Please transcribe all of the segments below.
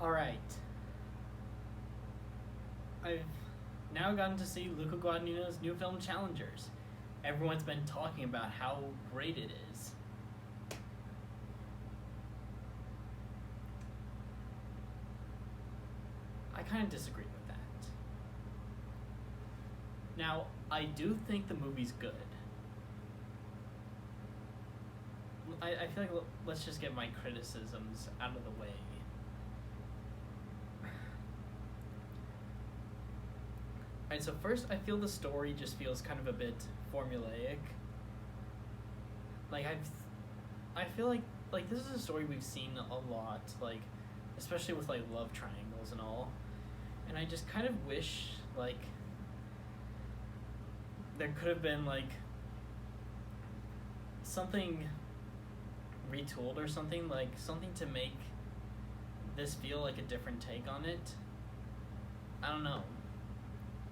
Alright. I've now gotten to see Luca Guadagnino's new film Challengers. Everyone's been talking about how great it is. I kind of disagree with that. Now, I do think the movie's good. I feel like let's just get my criticisms out of the way. Alright, so first I feel the story just feels kind of a bit formulaic. Like I feel like this is a story we've seen a lot, like especially with like love triangles and all. And I just kind of wish like there could have been like something retooled or something, like something to make this feel like a different take on it. I don't know.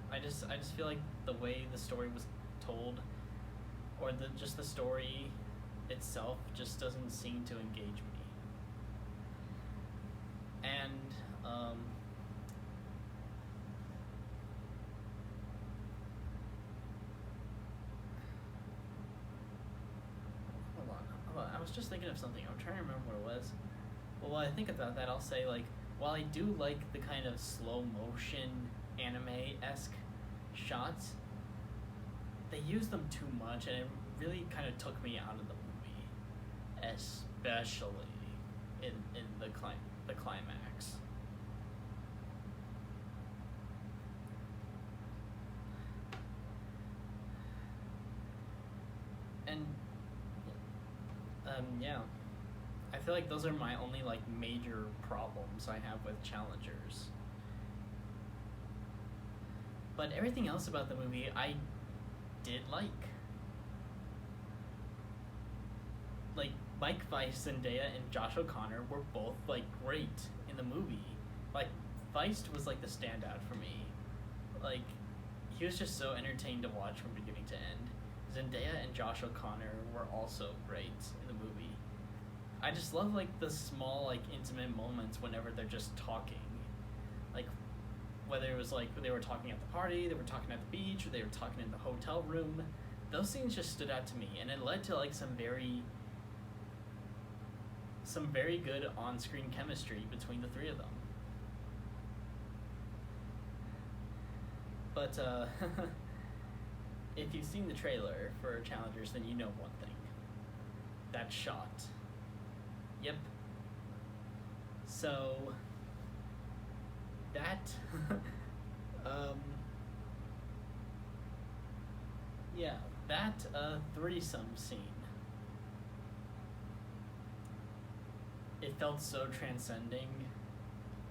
I just feel like the way the story was told, or just the story itself, just doesn't seem to engage me. And hold on. I was just thinking of something. I'm trying to remember what it was. Well, while I think about that, I'll say like while I do like the kind of slow motion anime-esque shots, they use them too much, and it really kind of took me out of the movie, especially in the climax. And yeah, I feel like those are my only like major problems I have with Challengers. But everything else about the movie I did like. Like Mike Feist, Zendaya, and Josh O'Connor were both like great in the movie. Like Feist was like the standout for me. Like he was just so entertained to watch from beginning to end. Zendaya and Josh O'Connor were also great in the movie. I just love like the small like intimate moments whenever they're just talking. Like whether it was like they were talking at the party, they were talking at the beach, or they were talking in the hotel room. Those scenes just stood out to me, and it led to like some very good on-screen chemistry between the three of them. But if you've seen the trailer for Challengers, then you know one thing. That shot. Yep. So that yeah, that threesome scene, it felt so transcending.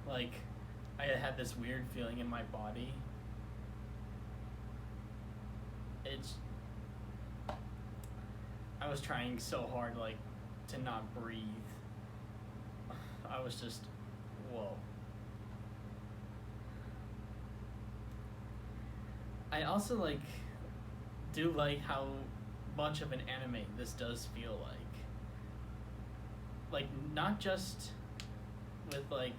Like I had this weird feeling in my body. I was trying so hard like to not breathe. I was just, whoa. I also like do like how much of an anime this does feel like. Like not just with like,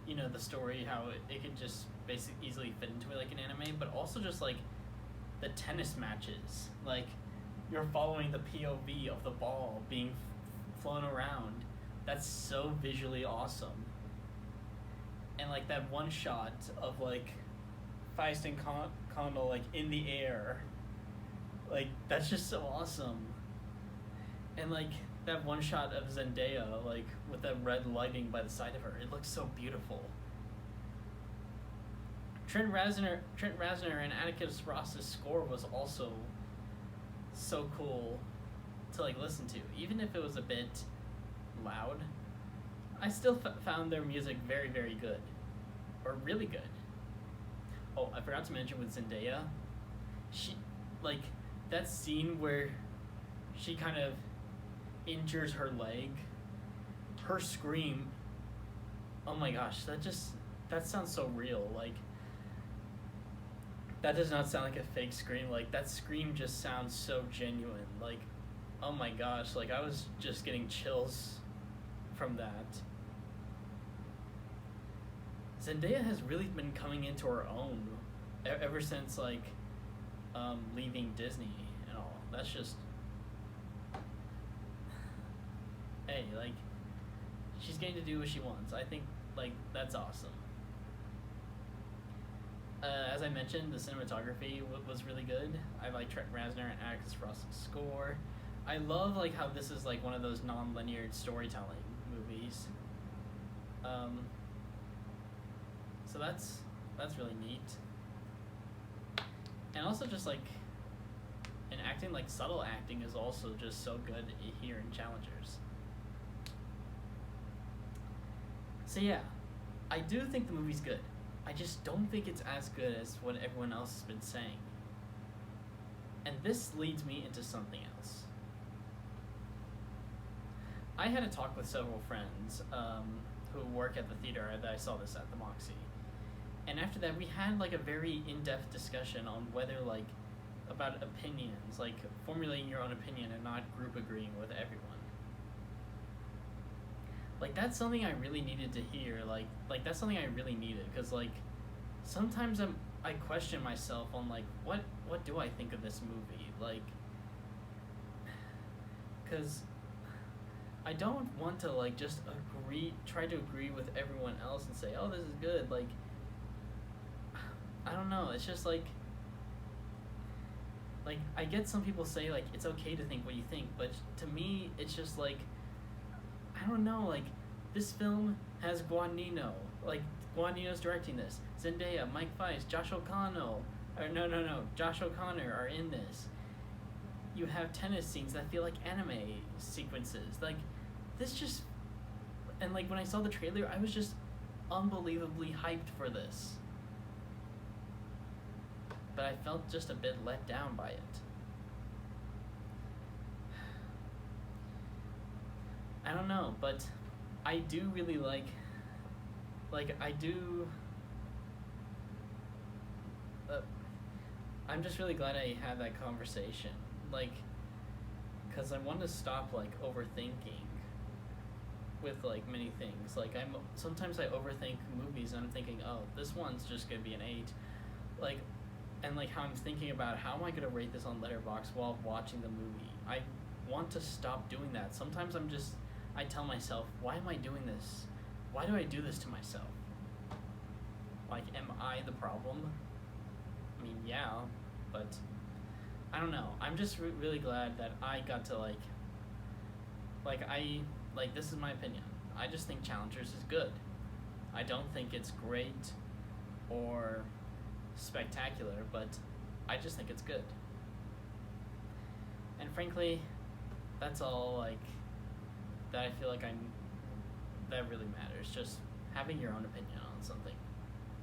you know, the story, how it could just basically easily fit into like an anime, but also just like the tennis matches. Like you're following the POV of the ball being flown around. That's so visually awesome. And like that one shot of like Feist and Condal like in the air, like that's just so awesome. And like that one shot of Zendaya like with that red lighting by the side of her, it looks so beautiful. Trent Reznor and Atticus Ross's score was also so cool to like listen to, even if it was a bit loud. I still found their music very, very good, or really good. Oh, I forgot to mention with Zendaya, she like that scene where she kind of injures her leg, her scream. Oh my gosh, that sounds so real. Like that does not sound like a fake scream. Like that scream just sounds so genuine. Like, oh my gosh, like I was just getting chills from that. Zendaya has really been coming into her own ever since like leaving Disney and all. That's just, hey, like, she's getting to do what she wants. I think like that's awesome. As I mentioned, the cinematography was really good. I like Trent Reznor and Atticus Ross's score. I love like how this is like one of those non-linear storytelling movies. So that's really neat. And also just like in acting, like subtle acting is also just so good here in Challengers. So yeah, I do think the movie's good. I just don't think it's as good as what everyone else has been saying. And this leads me into something else. I had a talk with several friends who work at the theater that I saw this at, the Moxie. And after that, we had like a very in-depth discussion on whether like, about opinions, like formulating your own opinion and not group agreeing with everyone. Like that's something I really needed to hear. Like that's something I really needed, because like sometimes I question myself on like what do I think of this movie, like, because I don't want to like just try to agree with everyone else and say, oh, this is good. Like, I don't know. It's just like I get some people say like it's okay to think what you think, but to me it's just like, I don't know, like, this film has Guadagnino. Like, Guadagnino's directing this. Zendaya, Mike Weiss, Josh O'Connor are in this. You have tennis scenes that feel like anime sequences. Like, this just... And, like, when I saw the trailer, I was just unbelievably hyped for this. But I felt just a bit let down by it. I don't know, but I do really like I'm just really glad I had that conversation, like, because I want to stop like overthinking with like many things. Like, sometimes I overthink movies and I'm thinking, oh, this one's just gonna be an 8, like, and like how I'm thinking about how am I gonna rate this on Letterboxd while watching the movie. I want to stop doing that. Sometimes I tell myself, why am I doing this? Why do I do this to myself? Like, am I the problem? I mean, yeah, but I don't know. I'm just really glad that I got to this is my opinion. I just think Challengers is good. I don't think it's great or spectacular, but I just think it's good. And frankly, that's all like that I feel like that really matters. Just having your own opinion on something.